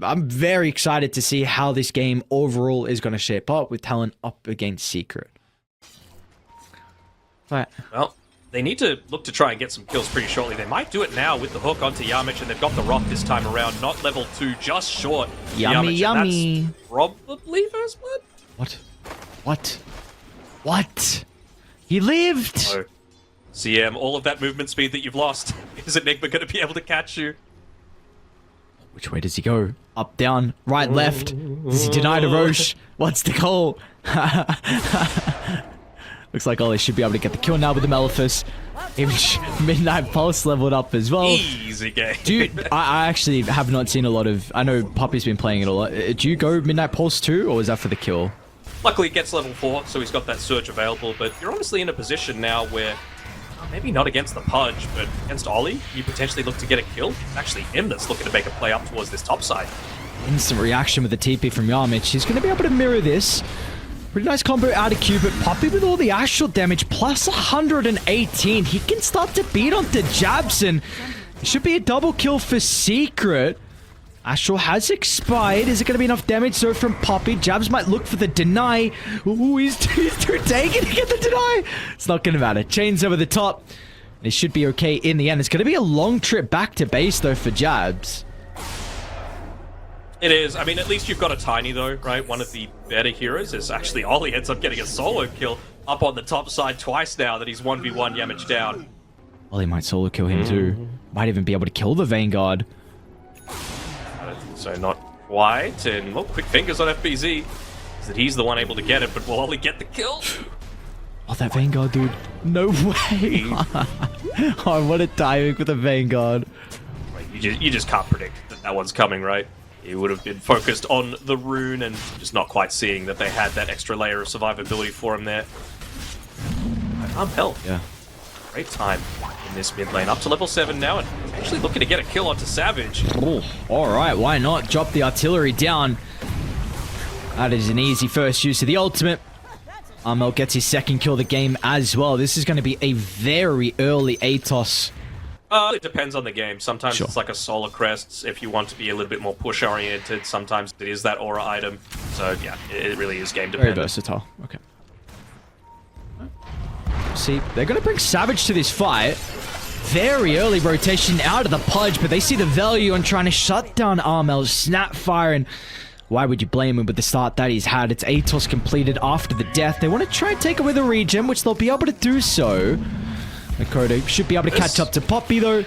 I'm very excited to see how this game overall is going to shape up with Talon up against Secret. Right. Well, they need to look to try and get some kills pretty shortly. They might do it now with the hook onto Yamich, and they've got the rock this time around. Not level 2, just short. Yummy, Yamich, yummy. That's probably first blood? What? He lived! Oh. CM, all of that movement speed that you've lost. Is Enigma going to be able to catch you? Which way does he go? Up, down, right, left? Does he deny to Roche? What's the goal? Looks like Ollie should be able to get the kill now with the Malefice. Even Midnight Pulse leveled up as well. Easy game. Dude, I actually have not seen a lot of... I know Puppey's been playing it a lot. Do you go Midnight Pulse too, or was that for the kill? Luckily, it gets level 4, so he's got that surge available, but you're honestly in a position now where, maybe not against the Pudge, but against Ollie, you potentially look to get a kill. It's actually him that's looking to make a play up towards this top side. Instant reaction with the TP from Yamich. He's going to be able to mirror this. Pretty nice combo out of Q, but Puppey with all the astral damage, plus 118. He can start to beat onto Jabz, and it should be a double kill for Secret. Astral has expired. Is it going to be enough damage so from Puppey? Jabz might look for the deny. Ooh, he's too taken to get the deny. It's not going to matter. Chains over the top. It should be okay in the end. It's going to be a long trip back to base, though, for Jabz. It is. I mean, at least you've got a Tiny, though, right? One of the better heroes is actually Ollie ends up getting a solo kill up on the top side twice now that he's 1v1 Yamich down. Ollie might solo kill him, too. Might even be able to kill the Vanguard. So not quite, and well, quick fingers on FBZ. Is that he's the one able to get it, but will Ollie get the kill? Oh, that Vanguard, dude. No way. Oh, what a timing with the Vanguard. You just can't predict that that one's coming, right? He would have been focused on the rune and just not quite seeing that they had that extra layer of survivability for him there. Armel. Yeah. Great time in this mid lane. Up to level 7 now, and actually looking to get a kill onto Savage. Oh, alright, why not? Drop the artillery down. That is an easy first use of the ultimate. Armel gets his second kill of the game as well. This is going to be a very early ATOS. It depends on the game. Sometimes it's like a solar crest if you want to be a little bit more push oriented. Sometimes it is that aura item. So yeah, it really is game dependent. Very versatile. Okay. See, they're going to bring Savage to this fight. Very early rotation out of the Pudge, but they see the value on trying to shut down Armel's Snapfire, and why would you blame him with the start that he's had? It's ATOS completed after the death. They want to try and take away the regen, which they'll be able to do so. Mikoto should be able to catch up to Puppey, though.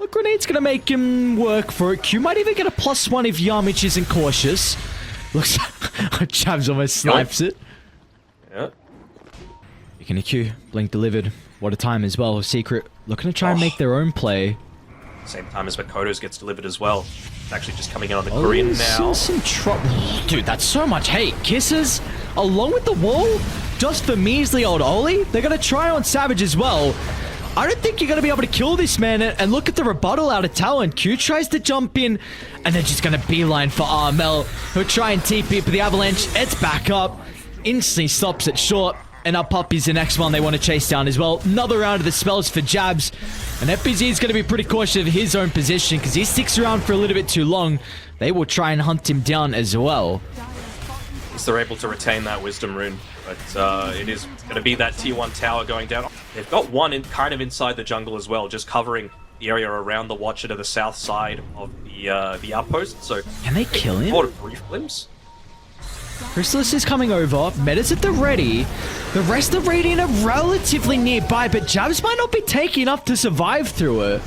The grenade's going to make him work for it. Q might even get a +1 if Yamich isn't cautious. Looks like Jabz almost snipes it. Yeah. Picking a Q. Blink delivered. What a time as well. Secret looking to try and make their own play. Same time as Mikoto's gets delivered as well. It's actually just coming in on the Korean now. Some trouble. Dude, that's so much hate. Kisses along with the wall just for measly old Ollie. They're going to try on Savage as well. I don't think you're going to be able to kill this man. And look at the rebuttal out of Talon. Q tries to jump in, and they're just going to beeline for Armel. He'll try and TP, but the Avalanche, it's back up. Instantly stops it short. And now Puppey's the next one they want to chase down as well. Another round of the spells for Jabz. And FBZ is going to be pretty cautious of his own position because he sticks around for a little bit too long. They will try and hunt him down as well. They're able to retain that Wisdom Rune, but it is going to be that tier 1 tower going down. They've got one kind of inside the jungle as well, just covering the area around the Watcher to the south side of the outpost. So can they kill him? Caught a brief glimpse. Crystallis is coming over. Meta's at the ready. The rest of Radiant are relatively nearby, but Jabz might not be taking enough to survive through it.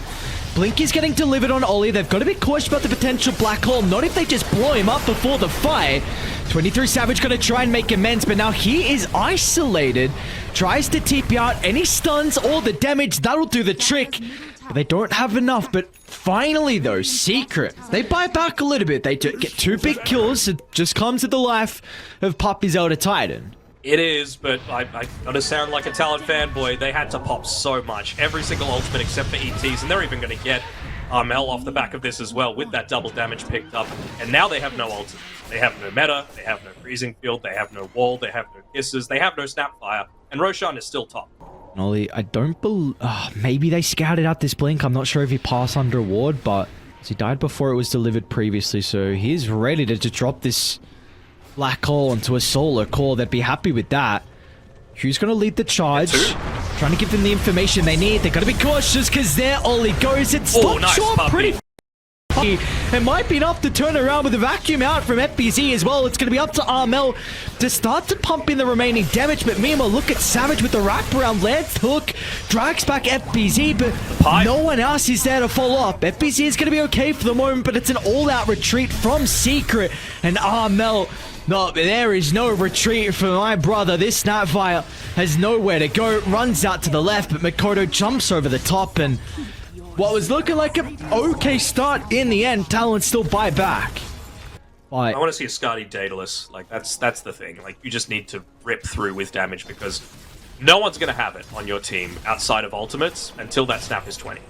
Blink is getting delivered on Ollie. They've got to be cautious about the potential black hole. Not if they just blow him up before the fight. 23 Savage going to try and make amends, but now he is isolated. Tries to TP out any stuns or the damage. That'll do the trick. But they don't have enough. But finally, though, Secret. They bite back a little bit. They get 2 big kills. It just comes to the life of Puppey's Elder Titan. It is, but I gotta sound like a Talon fanboy. They had to pop so much. Every single ultimate except for ETs, and they're even gonna get Armel off the back of this as well with that double damage picked up. And now they have no ultimate. They have no meta, they have no freezing field, they have no wall, they have no kisses, they have no snapfire, and Roshan is still top. Ollie, I don't believe... maybe they scouted out this blink. I'm not sure if he passed under a ward, but He died before it was delivered previously, so he's ready to just drop this black hole onto a solar core. They'd be happy with that. Who's going to lead the charge? Trying to give them the information they need. They've got to be cautious because there Ollie goes. It's stopped nice short Puppey. pretty. It might be enough to turn around with a vacuum out from FBZ as well. It's going to be up to Armel to start to pump in the remaining damage. But meanwhile, look at Savage with the wraparound. Lance hook drags back FBZ, but no one else is there to follow up. FBZ is going to be okay for the moment, but it's an all-out retreat from Secret. And Armel, no, there is no retreat for my brother. This Snapfire has nowhere to go. Runs out to the left, but Mikoto jumps over the top, and what was looking like an okay start in the end, Talon still buy back. I want to see a Skadi Daedalus. Like, that's the thing. Like, you just need to rip through with damage because no one's going to have it on your team outside of ultimates until that snap is 20.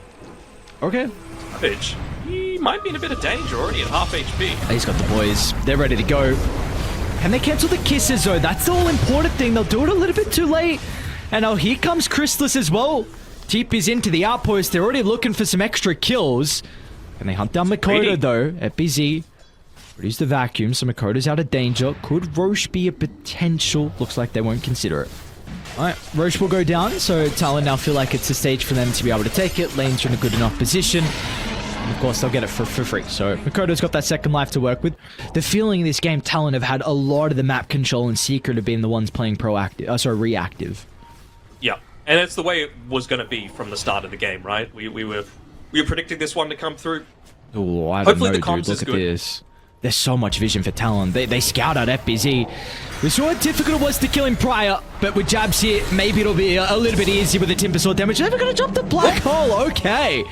Okay. Savage, he might be in a bit of danger already at half HP. He's got the boys. They're ready to go. Can they cancel the kisses, though? That's the all important thing. They'll do it a little bit too late. And now here comes Crystallis as well. Teep is into the outpost. They're already looking for some extra kills. Can they hunt down Mikoto, though? FBZ. Reduce the vacuum, so Mikoto's out of danger. Could Roche be a potential? Looks like they won't consider it. Alright, Roche will go down, so Talon now feel like it's a stage for them to be able to take it. Lane's in a good enough position. And of course, they'll get it for free. So Mikoto's got that second life to work with. The feeling in this game, Talon have had a lot of the map control, and Secret have been the ones playing reactive. Yeah. And it's the way it was going to be from the start of the game, right? We were predicting this one to come through. Oh, I don't Hopefully know, the comms dude. Look is at good. this. There's so much vision for Talon. They scout out FBZ. We saw how difficult it was to kill him prior, but with Jabz here, maybe it'll be a little bit easier with the Timber Sword damage. They're never going to jump the black hole. Okay.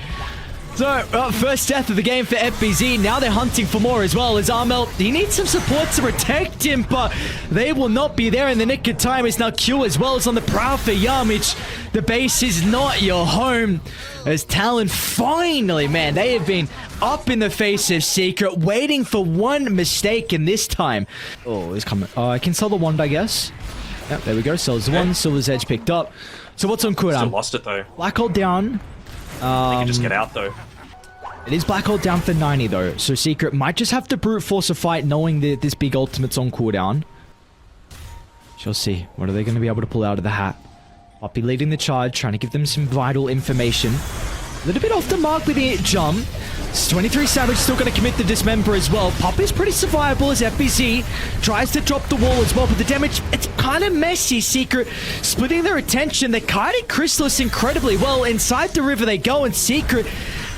So, first death of the game for FBZ. Now they're hunting for more as well as Armel. He needs some support to protect him, but they will not be there in the nick of time. As now Q as well as on the prowl for Yamich. The base is not your home. As Talon finally, man, they have been up in the face of Secret, waiting for one mistake, and this time, oh, he's coming. I can sell the wand, I guess. Yep, there we go. Sells the wand. Silver's Edge picked up. So what's on cooldown? Still lost it though. Black hole down. They can just get out though. It is black hole down for 90 though, so Secret might just have to brute force a fight knowing that this big ultimate's on cooldown. Shall see. What are they going to be able to pull out of the hat? Puppey leading the charge, trying to give them some vital information. A little bit off the mark with the jump. 23 Savage still going to commit the dismember as well. Puppey's pretty survivable as FBZ tries to drop the wall as well, but the damage, it's kind of messy. Secret splitting their attention. They're kiting Crystallis incredibly well. Inside the river they go, and Secret,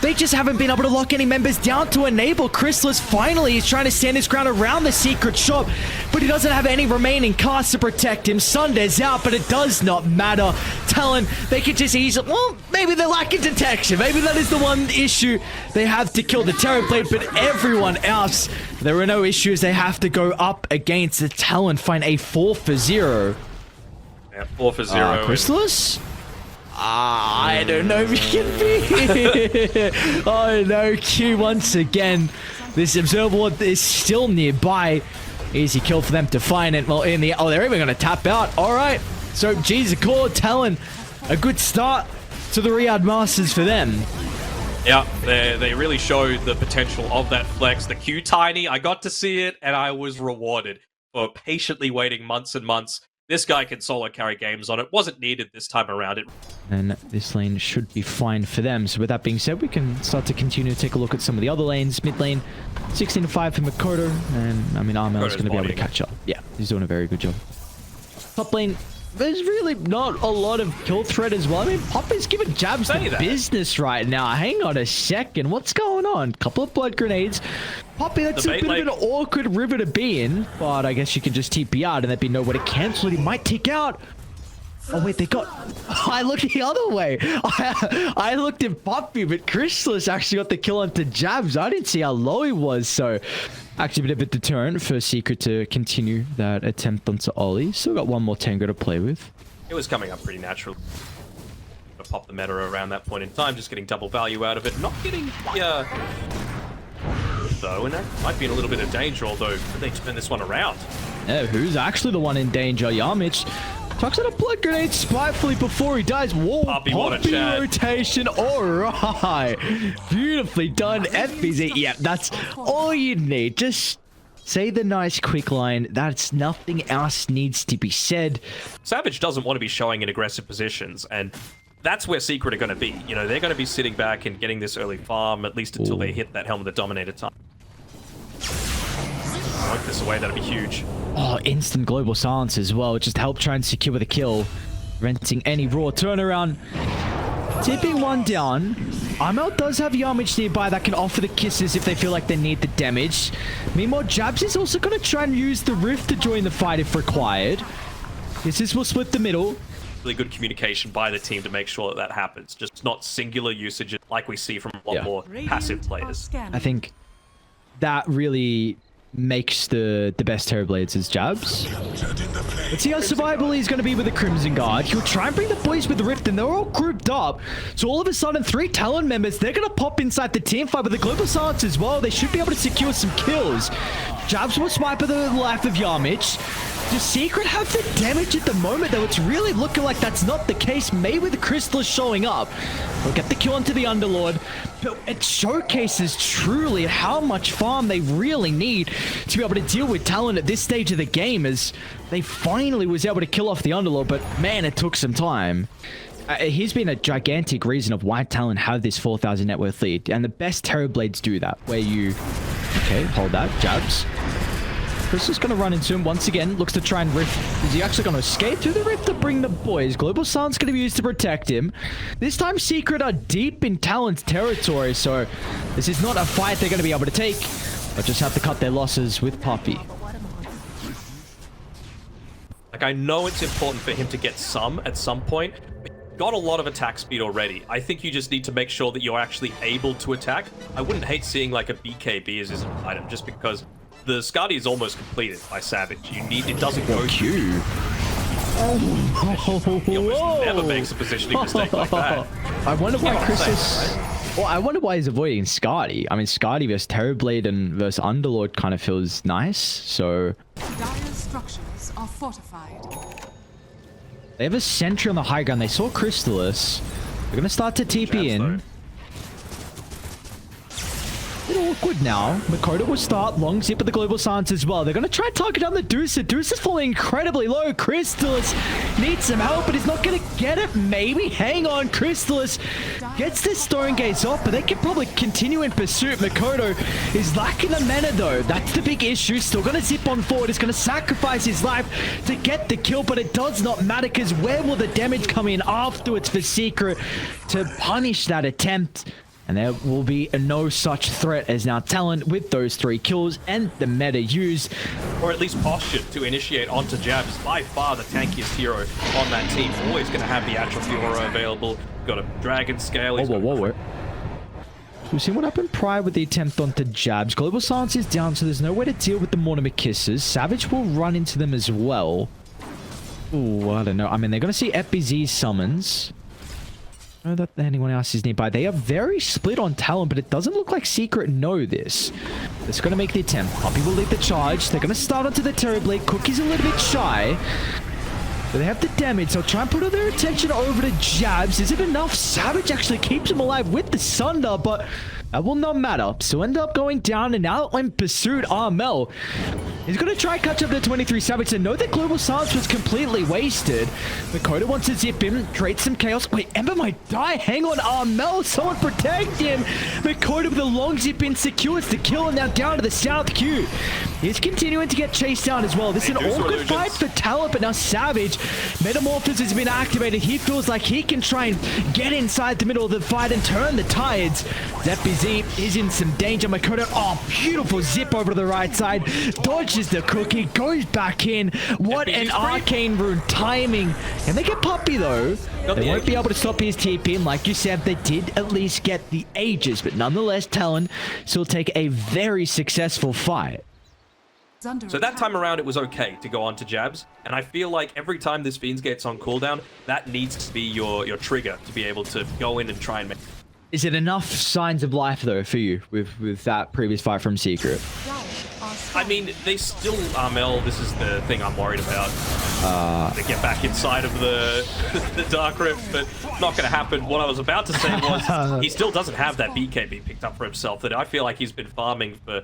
they just haven't been able to lock any members down to enable. Crystallis finally is trying to stand his ground around the Secret shop, but he doesn't have any remaining casts to protect him. Sunday's out, but it does not matter. Talon, they could just easily, well, maybe they're lacking detection. Maybe that is the one issue. They have to kill the Terrorblade, but everyone else, there are no issues. They have to go up against the Talon, find a 4 for 0. Yeah, 4 for 0. Crystallis? I don't know if he can be. Oh no, Q once again. This observable is still nearby. Easy kill for them to find it. Well, in the they're even going to tap out. All right. So, geez, a core Talon, a good start to the RIYADH Masters for them. Yeah, they really showed the potential of that flex. The Q tiny, I got to see it, and I was rewarded for patiently waiting months and months. This guy can solo carry games on it. Wasn't needed this time around. And this lane should be fine for them. So with that being said, we can start to continue to take a look at some of the other lanes. Mid lane, 16-5 for Mikoto. And, I mean, Armel is going to be able to catch up. Yeah, he's doing a very good job. Top lane, there's really not a lot of kill threat as well. I mean, Puppey's giving Jabz the business right now. Hang on a second. What's going on? Couple of blood grenades. Puppey, that's a bit of an awkward river to be in. But I guess you can just TP out and there'd be nowhere to cancel it. He might tick out. Oh, wait, they got... I looked the other way. I looked at Puppey, but Crystallis actually got the kill onto Jabz. I didn't see how low he was, so... Actually, a bit of a deterrent for Secret to continue that attempt onto Ollie. Still got one more Tango to play with. It was coming up pretty natural. To pop the meta around that point in time, just getting double value out of it. Not getting the... though, and that might be in a little bit of danger, although they turn this one around. Yeah, who's actually the one in danger? Yamich Chucks out a blood grenade spitefully before he dies. Whoa, Puppey, what a Puppey chat. rotation. All right. Beautifully done, FBZ. Yeah, that's all you need. Just say the nice quick line. That's nothing else needs to be said. Savage doesn't want to be showing in aggressive positions, and that's where Secret are going to be. You know, they're going to be sitting back and getting this early farm, at least until they hit that Helm of the Dominator time. Work this away, that'd be huge. Oh, instant global silence as well. Just help try and secure the kill. Preventing any raw turnaround. Tipping one down. Armel does have yamich nearby that can offer the kisses if they feel like they need the damage. Meanwhile, Jabz is also going to try and use the rift to join the fight if required. Kisses will split the middle. Really good communication by the team to make sure that that happens. Just not singular usage like we see from a lot more passive players. I think that really makes the best Terrorblades as Jabz. Let's see how survivable he's going to be with the Crimson Guard. He'll try and bring the boys with the Rift, and they're all grouped up. So all of a sudden, 3 Talon members, they're going to pop inside the team fight with the Global Silence as well. They should be able to secure some kills. Jabz will swipe at the life of yamich. Does Secret have the damage at the moment, though? It's really looking like that's not the case. Maybe with the Crystallis showing up. We'll get the kill onto the Underlord. But it showcases truly how much farm they really need to be able to deal with Talon at this stage of the game, as they finally was able to kill off the Underlord. But man, it took some time. He's been a gigantic reason of why Talon have this 4,000 net worth lead. And the best Terrorblades do that, where you... Okay, hold that. Jabz. Chris is going to run into him once again. Looks to try and rift. Is he actually going to escape through the rift to bring the boys? Global Silence going to be used to protect him. This time, Secret are deep in Talon's territory, so this is not a fight they're going to be able to take. But just have to cut their losses with Puppey. Like, I know it's important for him to get some at some point, but he's got a lot of attack speed already. I think you just need to make sure that you're actually able to attack. I wouldn't hate seeing like a BKB as his item, just because the Skadi is almost completed by Savage. You need, it doesn't go Q. He almost never makes a positioning mistake like that. I wonder why Yeah, Chris same, is... Well, I wonder why he's avoiding Skadi. I mean, Skadi versus Terrorblade and versus Underlord kind of feels nice, so... Dire structures are fortified. They have a sentry on the high ground. They saw Crystallis. They're going to start to TP in. A bit awkward now. Mikoto will start. Long zip with the Global Silence as well. They're going to try and target down the Deucer. Deuce is falling incredibly low. Crystallis needs some help, but he's not going to get it. Maybe. Hang on. Crystallis gets this Stone Gaze off, but they can probably continue in pursuit. Mikoto is lacking the mana, though. That's the big issue. Still going to zip on forward. He's going to sacrifice his life to get the kill, but it does not matter, because where will the damage come in afterwards for Secret to punish that attempt? And there will be no such threat as now Talon with those 3 kills and the meta used. Or at least postured to initiate onto Jabz. By far the tankiest hero on that team. Always going to have the Atrophy Aura available. Got a Dragon Scale. Whoa. We've seen what happened prior with the attempt onto Jabz. Global Silence is down, so there's no way to deal with the Mortimer Kisses. Savage will run into them as well. Ooh, I don't know. I mean, they're going to see FBZ summons. I don't know that anyone else is nearby. They are very split on Talon, but it doesn't look like Secret know this. It's going to make the attempt. Puppey will lead the charge. They're going to start onto the Terrorblade. Cookie's a little bit shy. But they have the damage. They'll try and put all their attention over to Jabz. Is it enough? Savage actually keeps him alive with the Sunder, but that will not matter. So end up going down, and now in pursuit, Armel. He's going to try and catch up to 23 Savage and know that Global Silence was completely wasted. Mikoto wants to zip him, create some chaos. Wait, Ember might die. Hang on, Armel. Someone protect him. Mikoto with a long zip in secures the kill, and now down to the South Q. He's continuing to get chased down as well. This is an awkward fight for Talon, but now Savage. Metamorphosis has been activated. He feels like he can try and get inside the middle of the fight and turn the tides. ZBZ is in some danger. Mikoto, oh, beautiful zip over to the right side. Dodges the cookie, goes back in. What an arcane rune timing. And they get Puppey, though. They won't be able to stop his TP. And like you said, they did at least get the Aegis. But nonetheless, Talon still take a very successful fight. So that time around, it was okay to go on to Jabz, and I feel like every time this Fiends gets on cooldown, that needs to be your trigger to be able to go in and try and make... Is it enough signs of life, though, for you with that previous fight from Secret? I mean, they still, Armel, this is the thing I'm worried about. They get back inside of the the Dark Rift, but not going to happen. What I was about to say was, he still doesn't have that BKB picked up for himself that I feel like he's been farming for.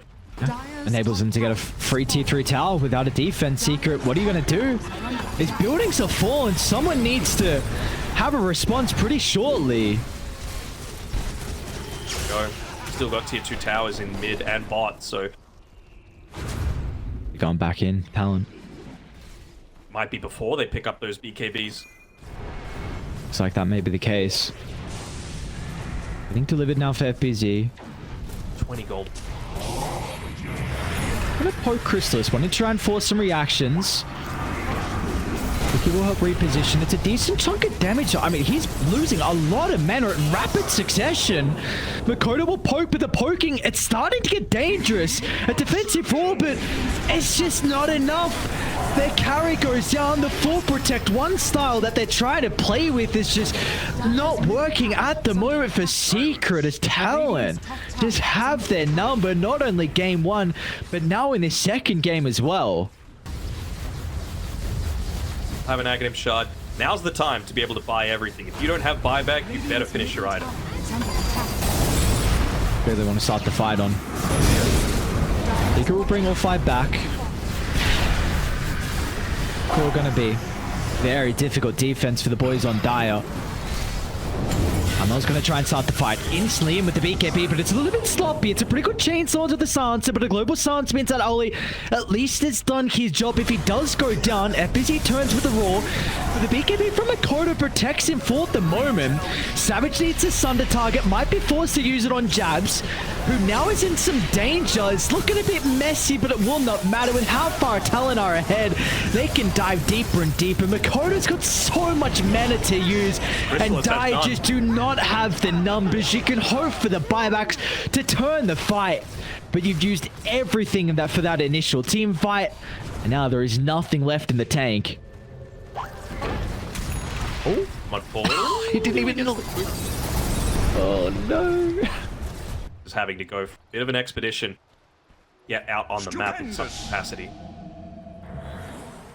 Enables him to get a free T3 tower without a defense secret. What are you going to do? His buildings are fallen. Someone needs to have a response pretty shortly. Go. Still got tier 2 towers in mid and bot, so Going back in, Talon. might be before they pick up those BKBs. Looks like that may be the case. Getting delivered now for FBZ. 20 gold. Gonna poke Crystallis. Want to try and force some reactions. He will help reposition. It's a decent chunk of damage. I mean, he's losing a lot of mana in rapid succession. Mikoto will poke, but the poking, it's starting to get dangerous. A defensive roll, but it's just not enough. Their carry goes down. The full protect one style that they're trying to play with is just not working at the moment for Secret as Talon just have their number, not only game one, but now in the second game as well. Have an Aghanim shard. Now's the time to be able to buy everything. If you don't have buyback, you better finish your item. Really want to start the fight on. Secret will bring all 5 back. Core gonna be very difficult defense for the boys on Dire. Armel's gonna try and start the fight instantly in with the BKB, but it's a little bit sloppy. It's a pretty good chainsaw to the silencer, but a global silence means that Oli at least has done his job. If he does go down, FBZ turns with the roar. But the BKB from Mikoto protects him for the moment. Savage needs a Sunder target, might be forced to use it on Jabz, who now is in some danger. It's looking a bit messy, but it will not matter with how far Talon are ahead. They can dive deeper and deeper. Mikoto's got so much mana to use, and Dire just do not have the numbers. You can hope for the buybacks to turn the fight, but you've used everything for that initial team fight, and now there is nothing left in the tank. Oh, Mud forward. he didn't even know. Oh no. Just having to go for a bit of an expedition. Get out on the map in some capacity.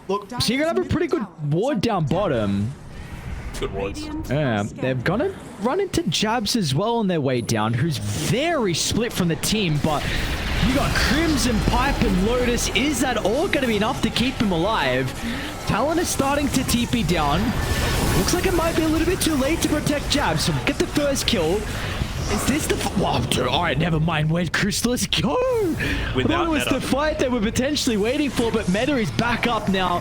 Look, so you're gonna have a pretty good ward down bottom. Good wards. Yeah, they're gonna run into Jabz as well on their way down, who's very split from the team, but you got Crimson, Pipe, and Lotus. Is that all gonna be enough to keep him alive? Talon is starting to TP down. Looks like it might be a little bit too late to protect Jabz, so get the first kill. Is this the... Alright, never mind. Where'd Crystallis go? I thought it was the fight they were potentially waiting for, but meta is back up now.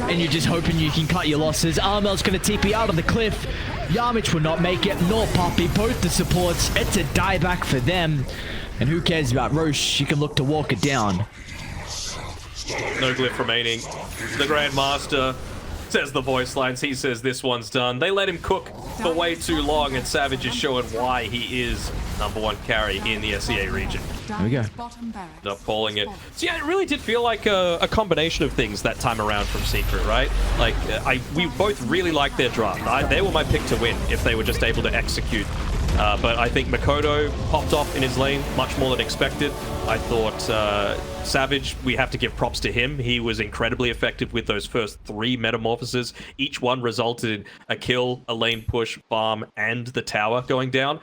And you're just hoping you can cut your losses. Armel's going to TP out on the cliff. Yamich will not make it, nor Puppey. Both the supports. It's a dieback for them. And who cares about Roche? She can look to walk it down. No glyph remaining. The Grandmaster says the voice lines. He says this one's done. They let him cook for way too long, and Savage is showing why he is #1 carry in the SEA region. There we go. Ended up calling it. So yeah, it really did feel like a combination of things that time around from Secret, right? Like, we both really liked their draft. They were my pick to win if they were just able to execute. But I think Mikoto popped off in his lane much more than expected. I thought Savage, we have to give props to him. He was incredibly effective with those first 3 metamorphoses. Each one resulted in a kill, a lane push, farm, and the tower going down.